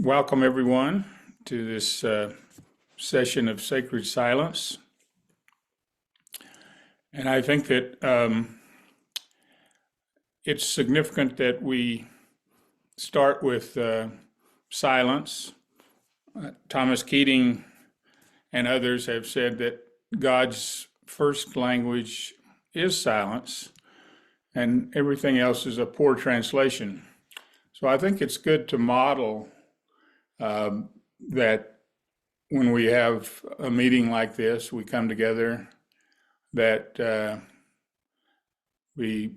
Welcome, everyone, to this session of Sacred Silence. And I think that it's significant that we start with silence. Thomas Keating and others have said that God's first language is silence, and everything else is a poor translation. So I think it's good to model that when we have a meeting like this, we come together, that we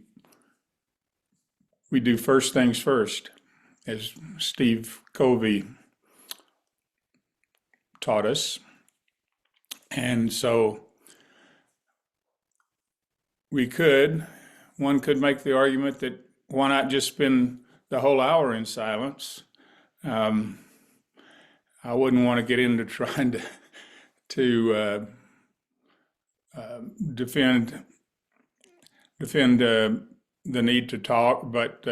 do first things first, as Steve Covey taught us. And so one could make the argument that why not just spend the whole hour in silence? I wouldn't want to get into trying to defend the need to talk, but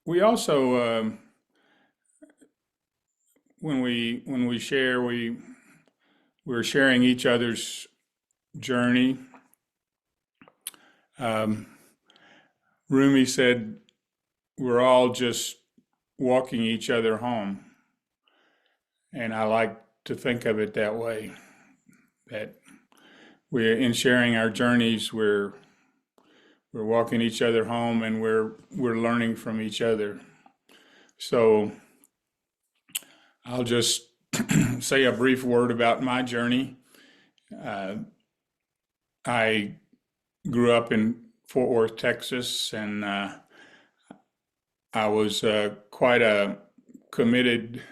we also when we share, we're sharing each other's journey. Rumi said, "We're all just walking each other home," and I like to think of it that way. That we're in sharing our journeys, we're walking each other home, and we're learning from each other. So I'll just say a brief word about my journey. I grew up in Fort Worth, Texas, and I was quite a committed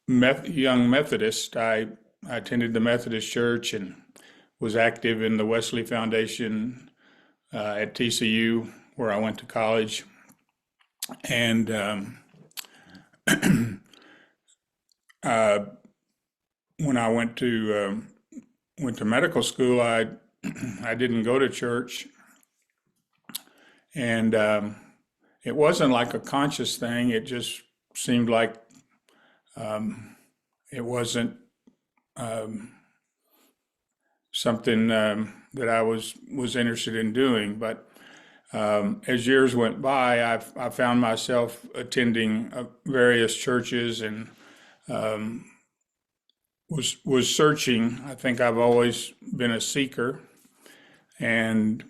young Methodist. I attended the Methodist Church and was active in the Wesley Foundation at TCU, where I went to college. And when I went to medical school, I didn't go to church, and it wasn't like a conscious thing. It just seemed like it wasn't something that I was interested in doing. But as years went by, I found myself attending various churches and was searching. I think I've always been a seeker, and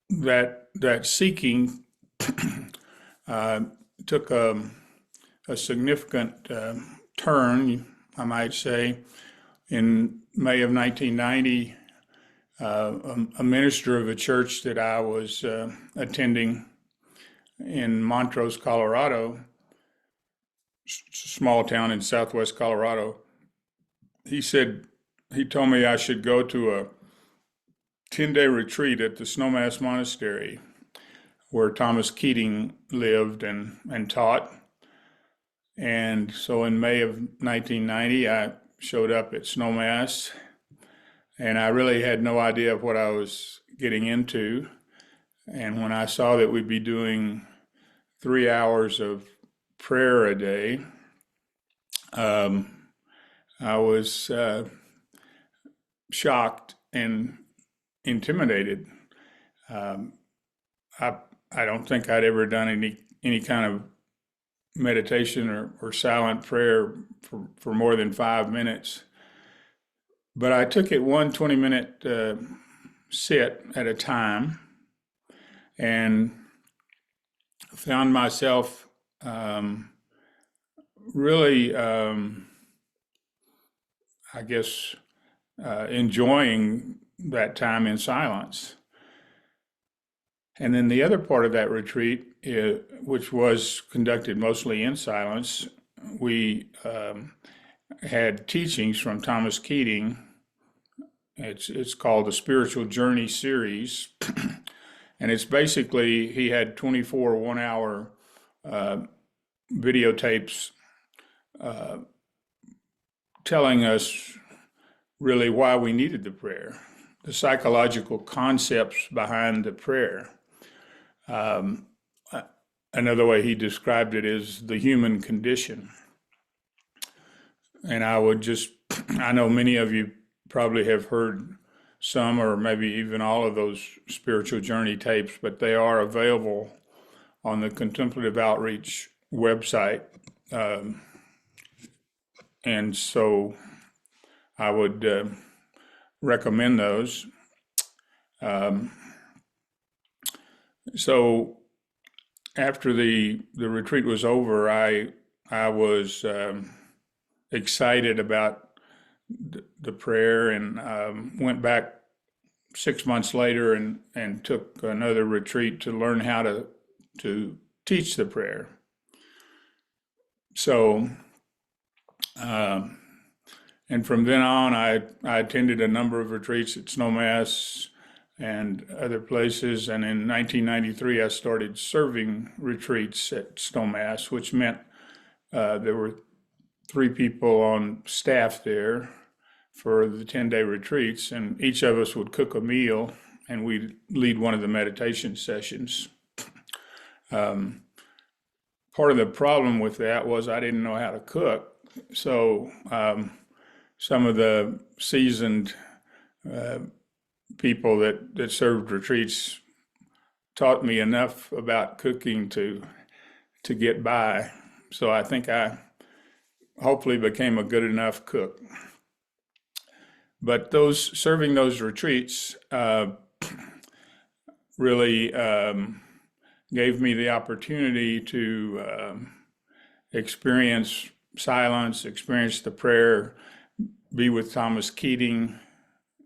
that seeking took a significant turn, I might say. In May of 1990, a minister of a church that I was attending in Montrose, Colorado, small town in southwest Colorado, he told me I should go to a 10-day retreat at the Snowmass Monastery, where Thomas Keating lived and taught. And so in May of 1990, I showed up at Snowmass, and I really had no idea of what I was getting into. And when I saw that we'd be doing 3 hours of prayer a day, I was shocked and intimidated. I don't think I'd ever done any kind of meditation or silent prayer for more than 5 minutes. But I took it one 20-minute sit at a time, and found myself really, I guess, enjoying that time in silence. And then the other part of that retreat, which was conducted mostly in silence, we had teachings from Thomas Keating. It's called the Spiritual Journey Series. And it's basically, he had 24 one-hour videotapes telling us really why we needed the prayer, the psychological concepts behind the prayer. Another way he described it is the human condition. And I know many of you probably have heard some or maybe even all of those spiritual journey tapes, but they are available on the Contemplative Outreach website. And so I would recommend those. So after the retreat was over, I was excited about the prayer, and went back 6 months later and took another retreat to learn how to teach the prayer. So, and from then on, I attended a number of retreats at Snowmass and other places. And in 1993, I started serving retreats at Snowmass, which meant there were 3 people on staff there for the 10-day retreats, and each of us would cook a meal, and we'd lead one of the meditation sessions. Part of the problem with that was I didn't know how to cook, so some of the seasoned people that served retreats taught me enough about cooking to get by. So I think I hopefully became a good enough cook. But serving those retreats really gave me the opportunity to experience silence, experience the prayer, be with Thomas Keating,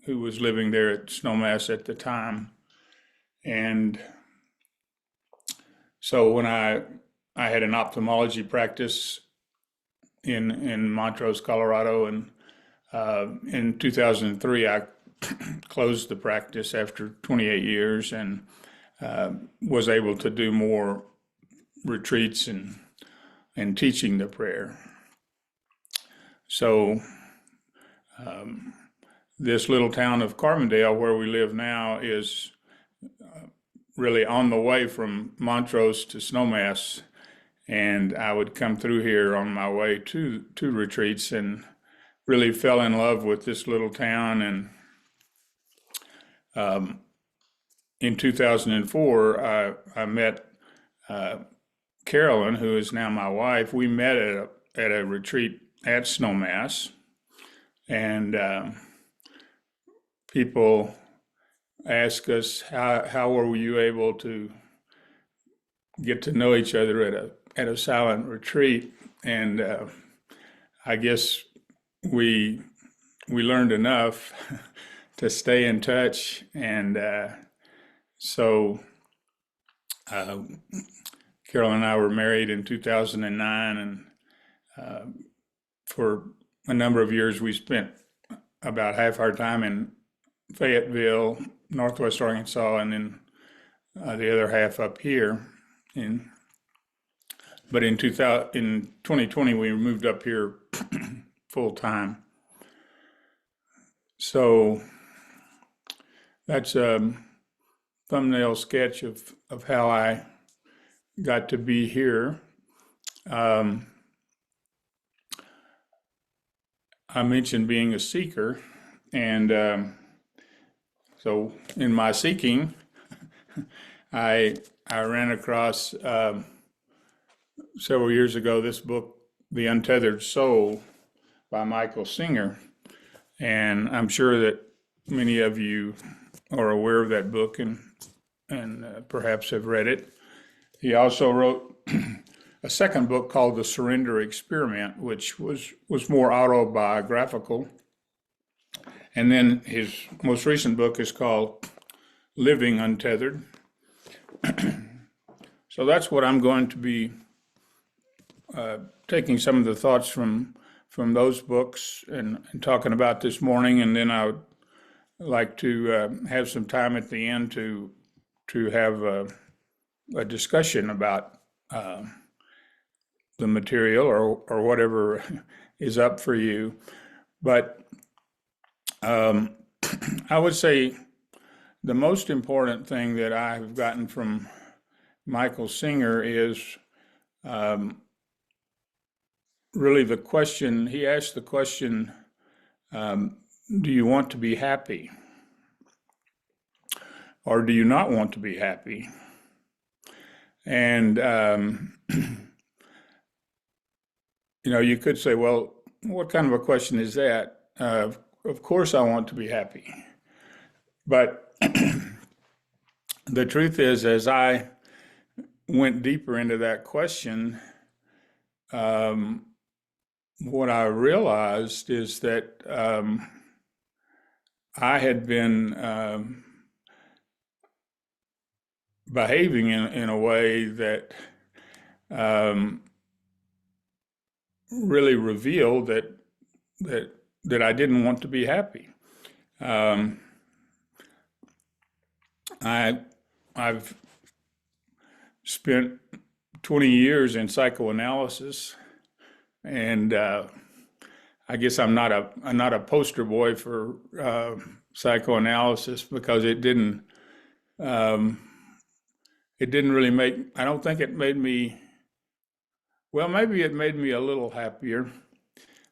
who was living there at Snowmass at the time. And so when I had an ophthalmology practice in Montrose, Colorado, and in 2003, I closed the practice after 28 years and was able to do more retreats and teaching the prayer. So this little town of Carbondale, where we live now, is really on the way from Montrose to Snowmass, and I would come through here on my way to retreats and really fell in love with this little town. And in 2004, I met Carolyn, who is now my wife. We met at a retreat at Snowmass, and people ask us, how were you able to get to know each other at a silent retreat? And I guess we learned enough to stay in touch, and so Carol and I were married in 2009, and for a number of years we spent about half our time in Fayetteville, Northwest Arkansas, and then the other half up here. But in 2020 we moved up here full time. So that's a thumbnail sketch of how I got to be here. I mentioned being a seeker, and so in my seeking, I ran across several years ago this book, The Untethered Soul, by Michael Singer, and I'm sure that many of you are aware of that book and perhaps have read it. He also wrote a second book called The Surrender Experiment, which was more autobiographical. And then his most recent book is called Living Untethered. So that's what I'm going to be taking some of the thoughts from those books and talking about this morning. And then I would like to have some time at the end to have a discussion about the material or whatever is up for you. But I would say the most important thing that I've gotten from Michael Singer is um, really the question. He asked the question, um, do you want to be happy or do you not want to be happy? And, you could say, well, what kind of a question is that? Of course, I want to be happy. But the truth is, as I went deeper into that question, um, what I realized is that I had been behaving in a way that um, really revealed that I didn't want to be happy. Um, I I've spent 20 years in psychoanalysis, and I guess I'm not a poster boy for psychoanalysis because um, it didn't really make. I don't think it made me. Well, maybe it made me a little happier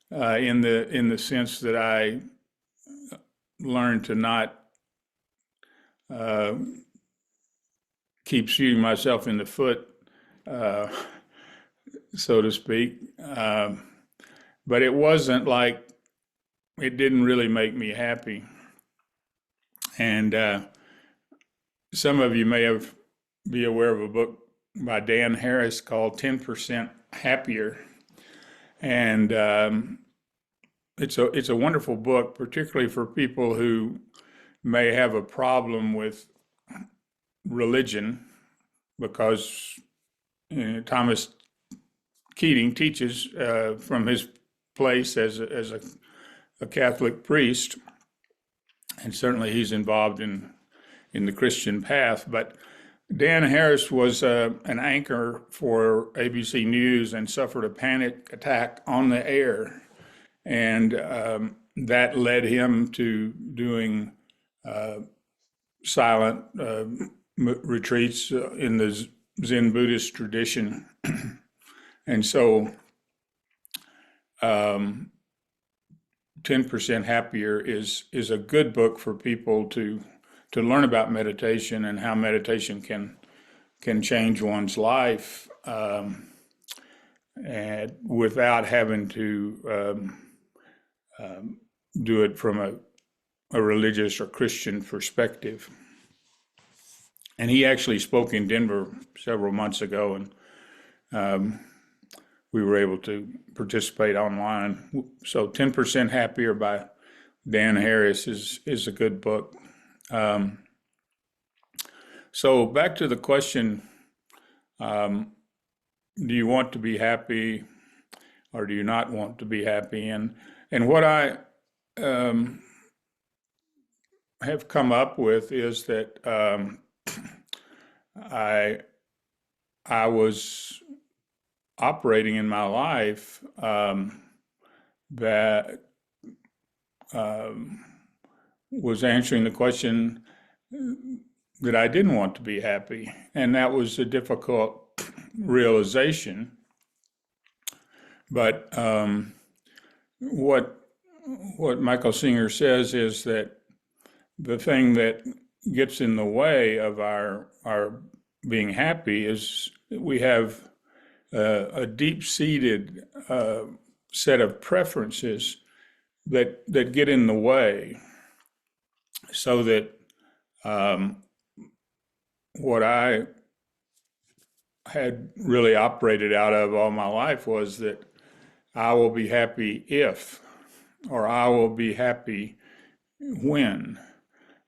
in the sense that I learned to not uh, keep shooting myself in the foot, uh, so to speak. But it wasn't like it didn't really make me happy. And some of you may have be aware of a book by Dan Harris called 10% Happier. And it's a wonderful book, particularly for people who may have a problem with religion, because Thomas Keating teaches from his place as a Catholic priest, and certainly he's involved in the Christian path. But Dan Harris was an anchor for ABC News and suffered a panic attack on the air, and that led him to doing silent retreats in the Zen Buddhist tradition. And so 10% Happier is a good book for people to learn about meditation and how meditation can change one's life, and without having to do it from a religious or Christian perspective. And he actually spoke in Denver several months ago, and we were able to participate online. So 10% Happier by Dan Harris is a good book. So back to the question, do you want to be happy or do you not want to be happy? And what I have come up with is that I was operating in my life that was answering the question that I didn't want to be happy, and that was a difficult realization. But what Michael Singer says is that the thing that gets in the way of our being happy is we have a deep-seated set of preferences that get in the way, so that what I had really operated out of all my life was that I will be happy if, or I will be happy when.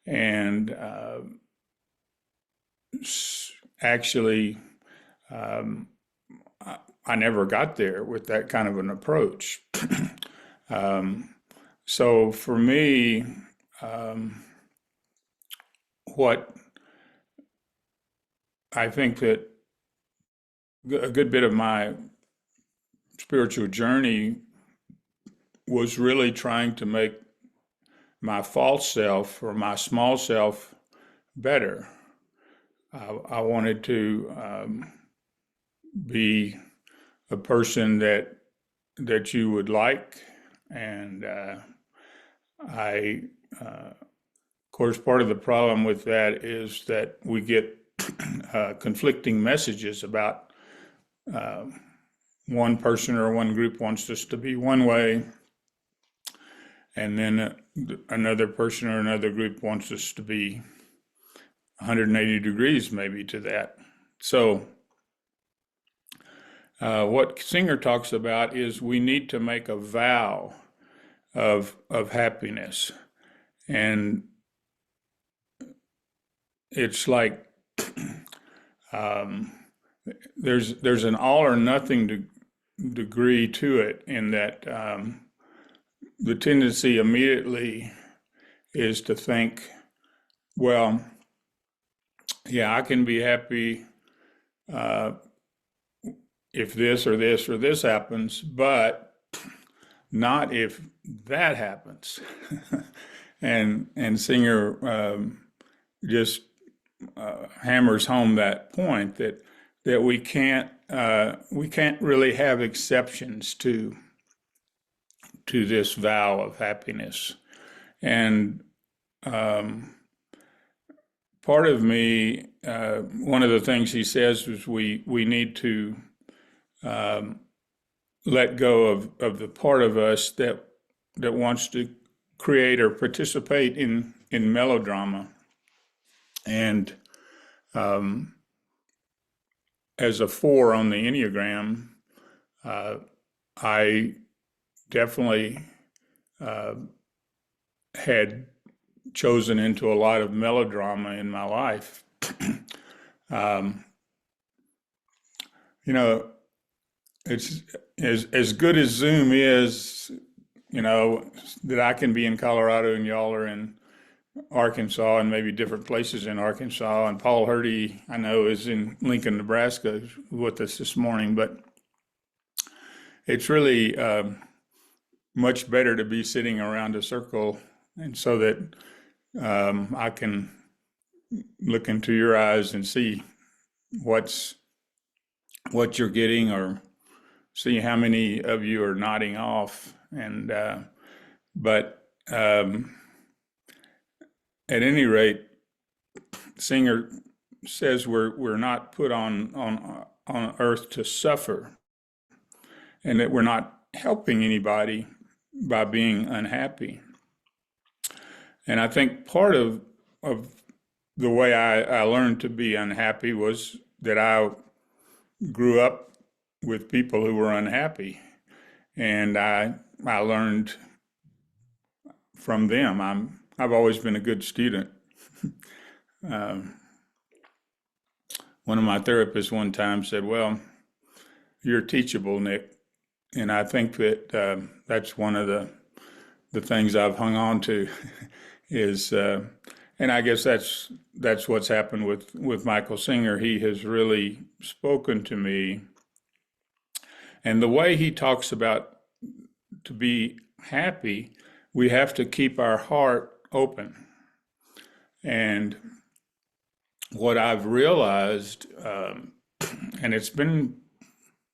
And actually, I never got there with that kind of an approach. So for me, what I think that a good bit of my spiritual journey was really trying to make my false self or my small self better. I wanted to be a person that you would like, and of course, part of the problem with that is that we get conflicting messages about one person or one group wants us to be one way, and then another person or another group wants us to be 180 degrees maybe to that. So what Singer talks about is we need to make a vow of happiness. And it's like there's an all or nothing degree to it, in that the tendency immediately is to think, well, yeah, I can be happy if this or this or this happens, but not if that happens. and Singer just hammers home that point that we can't really have exceptions to this vow of happiness. And part of me, one of the things he says is we need to let go of the part of us that wants to create or participate in melodrama. And as a 4 on the Enneagram, I definitely had chosen into a lot of melodrama in my life. It's as good as Zoom is, that I can be in Colorado and y'all are in Arkansas and maybe different places in Arkansas. And Paul Hurdy, I know, is in Lincoln, Nebraska with us this morning. But it's really much better to be sitting around a circle, and so that I can look into your eyes and see what you're getting, or see how many of you are nodding off. And but at any rate, Singer says we're not put on earth to suffer, and that we're not helping anybody by being unhappy. And I think part of the way I learned to be unhappy was that I grew up with people who were unhappy, and I learned from them. I've always been a good student. One of my therapists one time said, "Well, you're teachable, Nick," and I think that that's one of the things I've hung on to is, and I guess that's what's happened with Michael Singer. He has really spoken to me, and the way he talks about to be happy, we have to keep our heart open. And what I've realized, and it's been,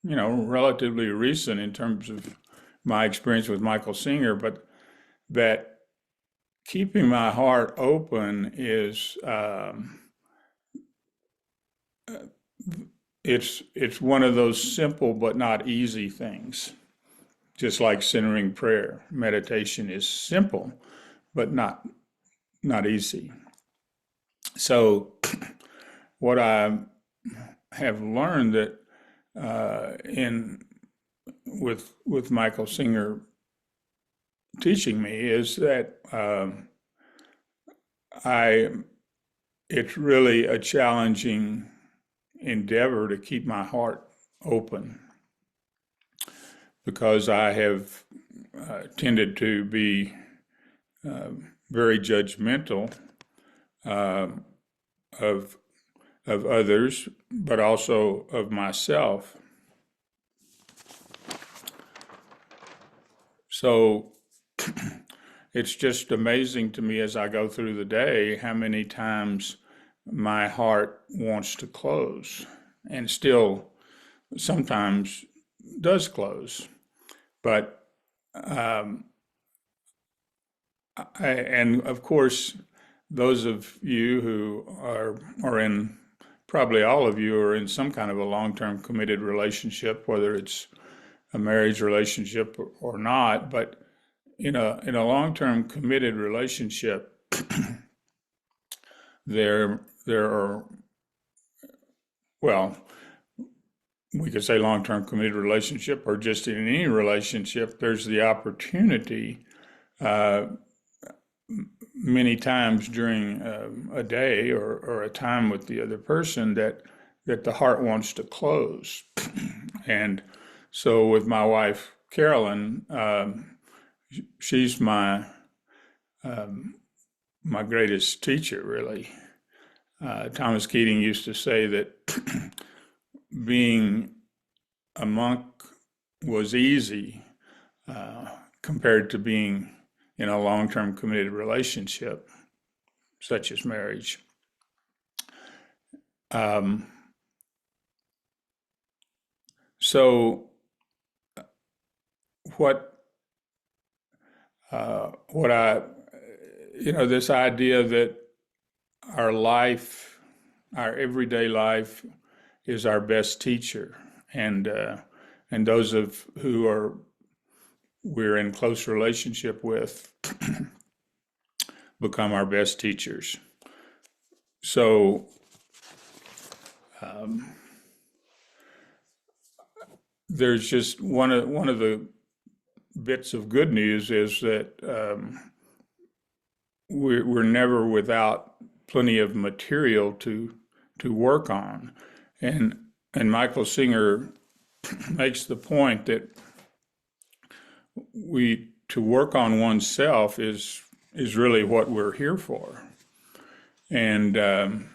relatively recent in terms of my experience with Michael Singer, but that keeping my heart open is, it's one of those simple but not easy things. Just like centering prayer, meditation is simple, but not easy. So what I have learned that with Michael Singer teaching me is that it's really a challenging endeavor to keep my heart open, because I have tended to be very judgmental of others, but also of myself. So it's just amazing to me as I go through the day how many times my heart wants to close and still sometimes does close. But and of course, those of you who are in, probably all of you are in some kind of a long-term committed relationship, whether it's a marriage relationship or not. But in a long-term committed relationship, there are, well, we could say long-term committed relationship, or just in any relationship, there's the opportunity many times during a day or a time with the other person that the heart wants to close. And so with my wife, Carolyn, she's my greatest teacher, really. Thomas Keating used to say that being a monk was easy compared to being in a long-term committed relationship, such as marriage. So what this idea that our life, our everyday life, is our best teacher, and those of who we're in close relationship with become our best teachers. So there's just one of the bits of good news is that we're never without plenty of material to work on, and Michael Singer makes the point that to work on oneself is really what we're here for, and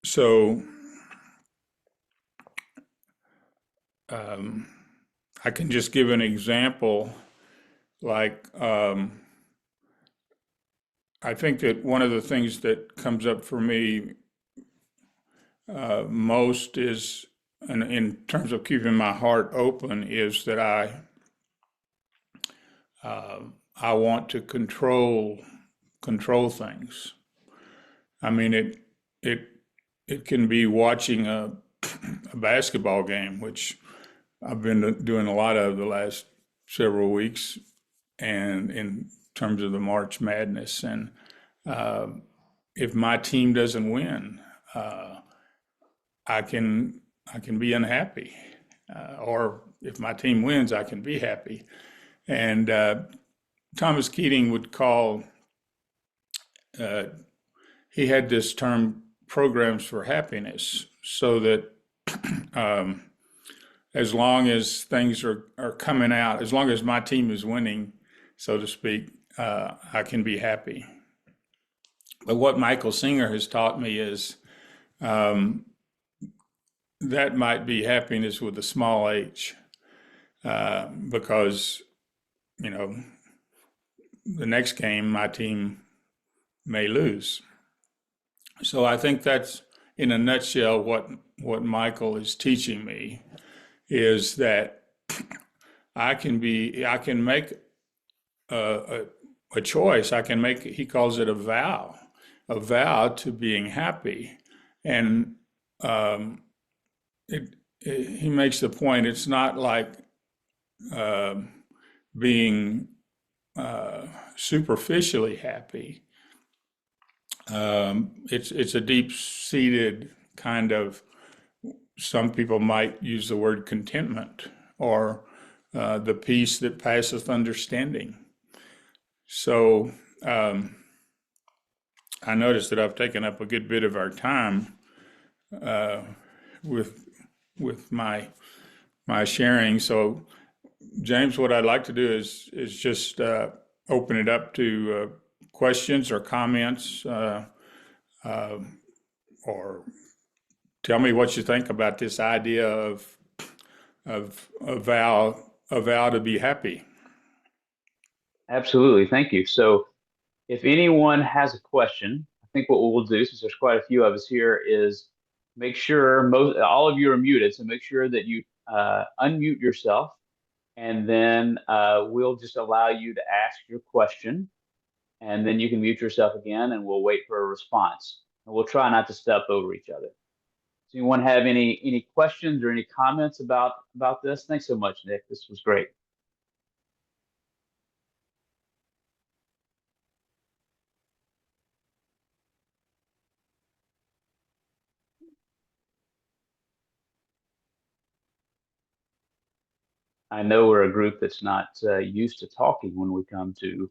so I can just give an example. Like, I think that one of the things that comes up for me most is, and in terms of keeping my heart open, is that I want to control things. I mean, it can be watching a basketball game, which I've been doing a lot of the last several weeks, and in terms of the March Madness. And if my team doesn't win, I can be unhappy, or if my team wins, I can be happy. And Thomas Keating would call, he had this term, programs for happiness, so that as long as things are coming out, as long as my team is winning, so to speak, I can be happy. But what Michael Singer has taught me is that might be happiness with a small h, because, the next game my team may lose. So I think that's, in a nutshell, what Michael is teaching me, is that I can make a choice. I can make, he calls it a vow to being happy. And he makes the point, it's not like being superficially happy. It's a deep-seated kind of, some people might use the word contentment, or the peace that passeth understanding. So I noticed that I've taken up a good bit of our time with my sharing. So James, what I'd like to do is just open it up to questions or comments, or tell me what you think about this idea of a vow to be happy. Absolutely. Thank you. So if anyone has a question, I think what we'll do, since there's quite a few of us here, is make sure most all of you are muted. So make sure that you unmute yourself, and then we'll just allow you to ask your question, and then you can mute yourself again, and we'll wait for a response. And we'll try not to step over each other. Does anyone have any questions or any comments about this? Thanks so much, Nick. This was great. I know we're a group that's not used to talking when we come to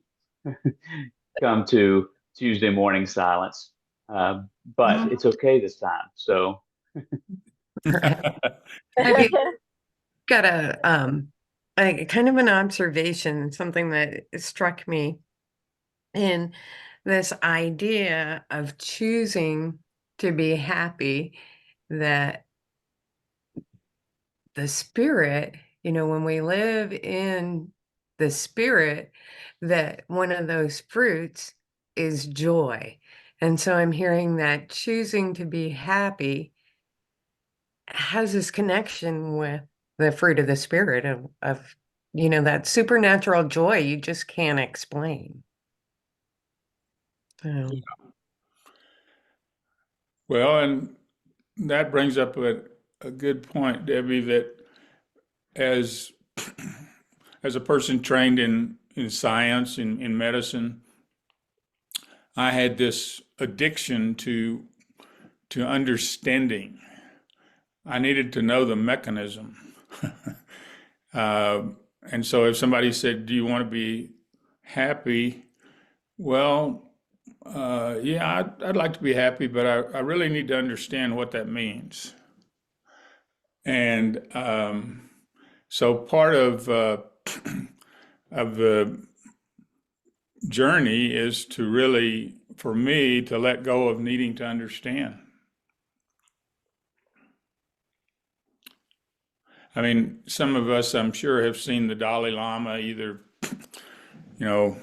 come to Tuesday morning silence, uh, but it's okay this time. So Right. Have you got a kind of an observation, something that struck me in this idea of choosing to be happy, that the spirit, when we live in the spirit, that one of those fruits is joy. And so I'm hearing that choosing to be happy has this connection with the fruit of the spirit of that supernatural joy you just can't explain. So, Well, and that brings up a good point, Debbie, that as as a person trained in science, in medicine, I had this addiction to understanding. I needed to know the mechanism. uh, and so if somebody said, "Do you want to be happy?" Well, yeah, I'd like to be happy, but I really need to understand what that means. And so part of the journey is to really, for me, to let go of needing to understand. I mean, some of us, I'm sure, have seen the Dalai Lama. Either, you know,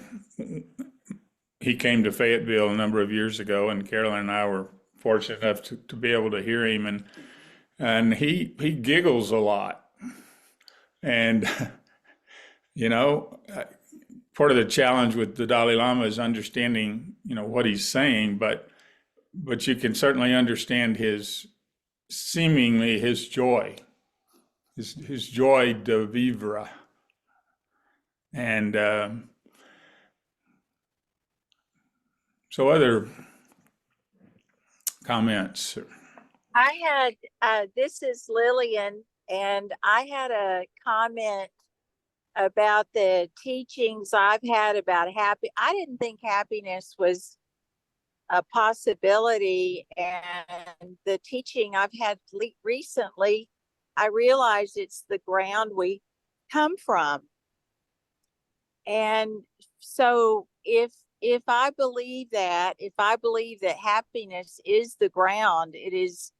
he came to Fayetteville a number of years ago, and Carolyn and I were fortunate enough to be able to hear him, and he giggles a lot, and you know, part of the challenge with the Dalai Lama is understanding, what he's saying, but you can certainly understand his seemingly his joy, his joy de vivre, and so other comments. I this is Lillian, and I had a comment about the teachings I've had about happy. I didn't think happiness was a possibility, and the teaching I've had recently, I realized it's the ground we come from. And so if I believe that, if I believe that happiness is the ground, it is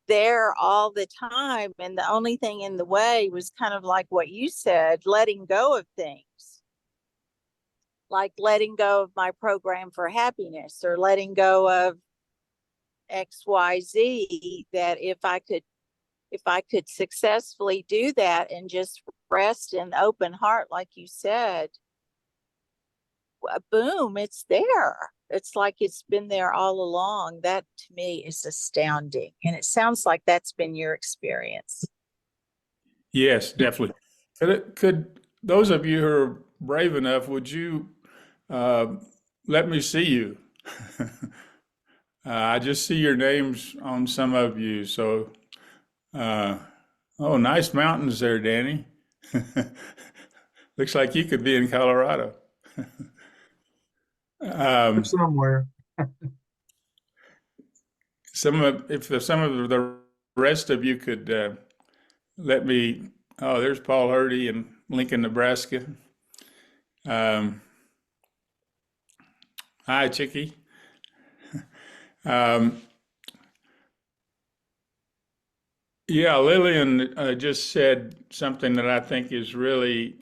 there all the time. And the only thing in the way was kind of like what you said, letting go of things, like letting go of my program for happiness or letting go of XYZ. That if I could successfully do that and just rest in open heart, like you said, boom, it's there. It's like it's been there all along. That to me is astounding. And it sounds like that's been your experience. Yes, definitely. Could those of you who are brave enough, would you uh, let me see you? I just see your names on some of you. So, uh, oh, nice mountains there, Danny. Looks like you could be in Colorado. Um, Somewhere. some of the rest of you could let me. Oh, there's Paul Hurdy in Lincoln, Nebraska. Um, Hi, Chicky. Um, yeah, Lillian just said something that I think is really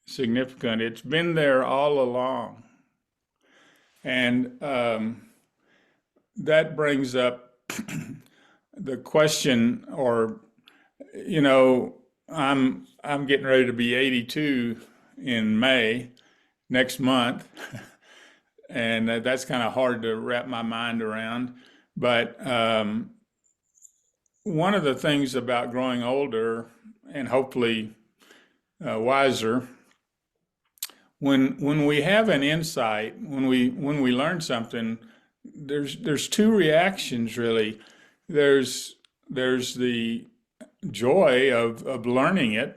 significant. It's been there all along. And that brings up the question, or, I'm getting ready to be 82 in May next month, and that's kind of hard to wrap my mind around. But one of the things about growing older and hopefully wiser, when we have an insight, when we learn something, there's two reactions really. There's the joy of learning it,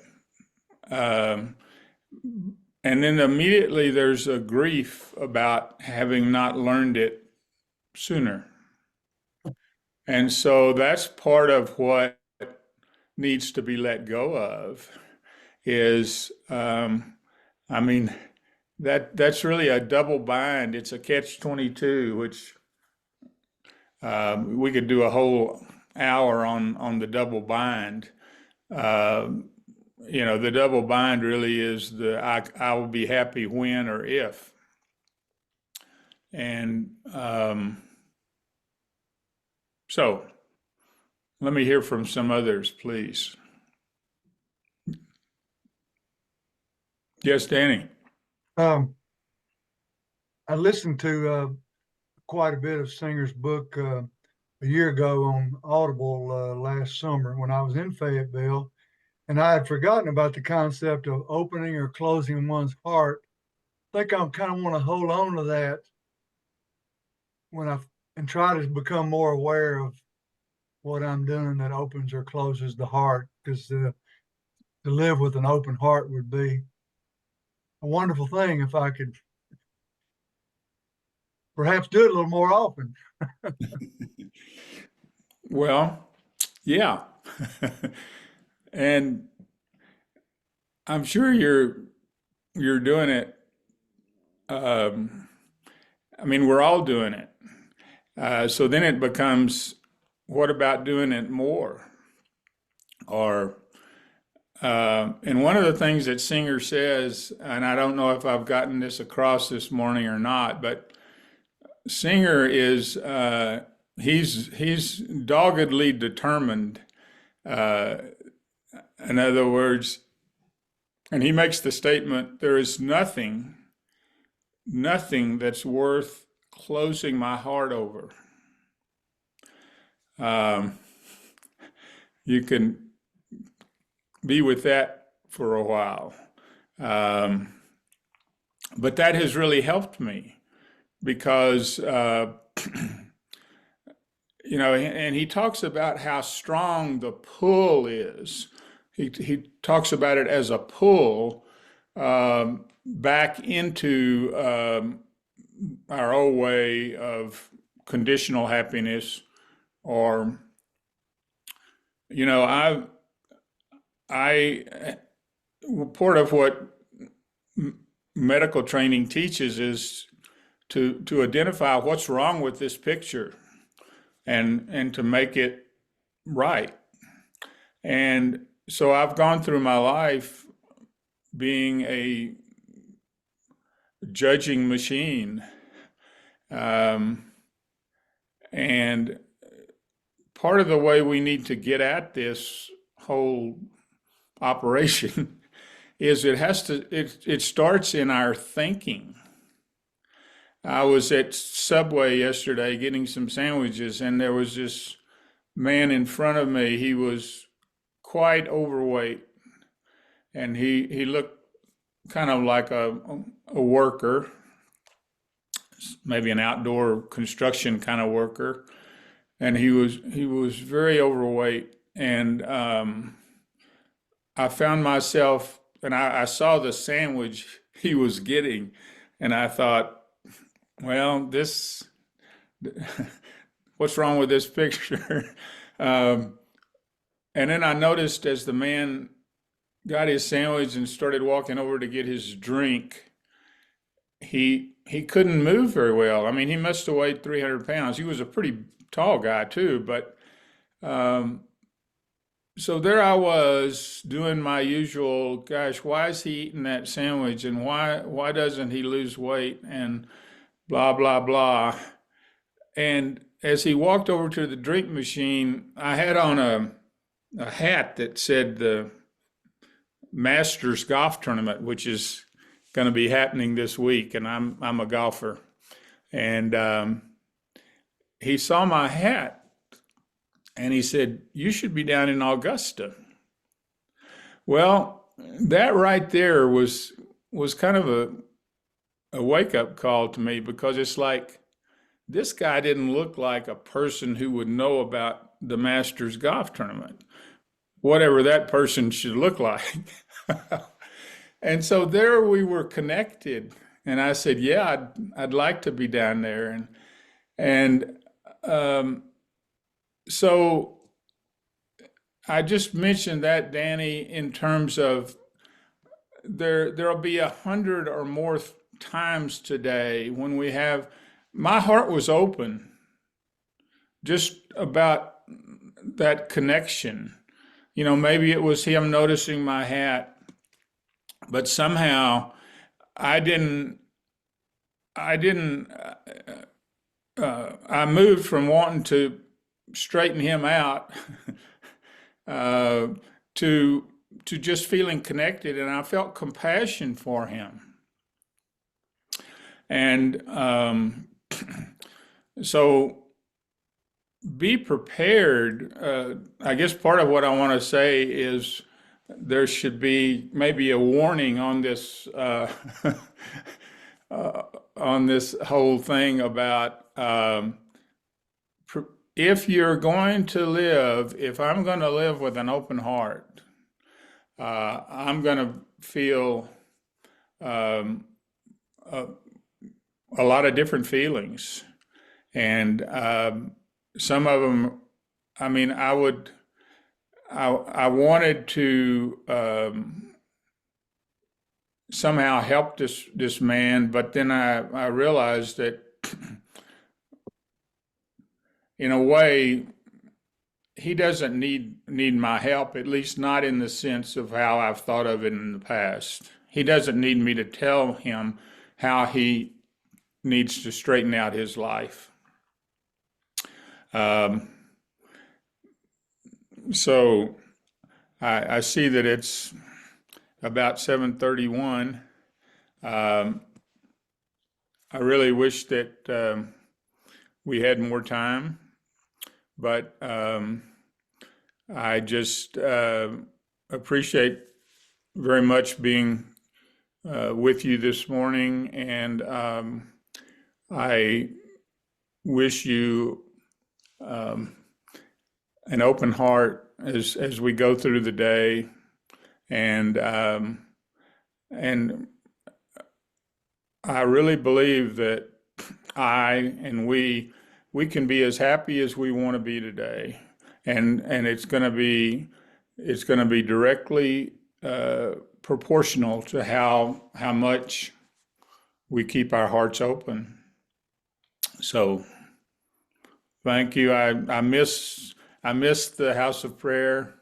um, and then immediately there's a grief about having not learned it sooner. And so that's part of what needs to be let go of is, I mean, that's really a double bind. It's a catch-22, which we could do a whole hour on the double bind. The double bind really is I will be happy when or if. And so let me hear from some others, please. Yes, Danny. I listened to quite a bit of Singer's book a year ago on Audible last summer when I was in Fayetteville, and I had forgotten about the concept of opening or closing one's heart. I think I kind of want to hold on to that and try to become more aware of what I'm doing that opens or closes the heart, because to live with an open heart would be a wonderful thing if I could perhaps do it a little more often. Well, yeah. And I'm sure you're doing it. We're all doing it. So then it becomes, what about doing it more? Or and one of the things that Singer says, and I don't know if I've gotten this across this morning or not, but Singer is he's doggedly determined. In other words, and he makes the statement, there is nothing that's worth closing my heart over. You can be with that for a while. But that has really helped me because, and he talks about how strong the pull is. He talks about it as a pull back into our old way of conditional happiness, or, I part of what medical training teaches is to identify what's wrong with this picture and to make it right. And so I've gone through my life being a judging machine. And part of the way we need to get at this whole operation is it starts in our thinking. I was at Subway yesterday getting some sandwiches, and there was this man in front of me. He was quite overweight, and he looked kind of like a worker, maybe an outdoor construction kind of worker, and he was very overweight. And I found myself, and I saw the sandwich he was getting, and I thought, well, what's wrong with this picture? And then I noticed as the man got his sandwich and started walking over to get his drink, he couldn't move very well. I mean, he must have weighed 300 pounds. He was a pretty tall guy too, but so there I was doing my usual, gosh, why is he eating that sandwich and why doesn't he lose weight and blah blah blah. And as he walked over to the drink machine, I had on a hat that said the Masters golf tournament, which is going to be happening this week, and I'm a golfer. And he saw my hat and he said, "You should be down in Augusta." Well, that right there was kind of a wake up call to me, because it's like this guy didn't look like a person who would know about the Masters golf tournament, whatever that person should look like. And so there we were connected, and I said, "Yeah, I'd like to be down there." And so I just mentioned that, Danny, in terms of there'll be 100 or more times today when we have. My heart was open just about that connection. Maybe it was him noticing my hat, but somehow I didn't. I moved from wanting to straighten him out to just feeling connected, and I felt compassion for him. And so be prepared. I guess part of what I want to say is there should be maybe a warning on this on this whole thing about if you're going to live, if I'm going to live with an open heart, I'm going to feel a lot of different feelings. And some of them, I mean, I wanted to somehow help this man, but then I realized that in a way he doesn't need my help, at least not in the sense of how I've thought of it in the past. He doesn't need me to tell him how he needs to straighten out his life. So I see that it's about 7:31. I really wish that we had more time, but I just appreciate very much being with you this morning, and I wish you an open heart as we go through the day, and I really believe that we can be as happy as we want to be today, and it's going to be directly proportional to how much we keep our hearts open. So thank you. I miss the house of prayer.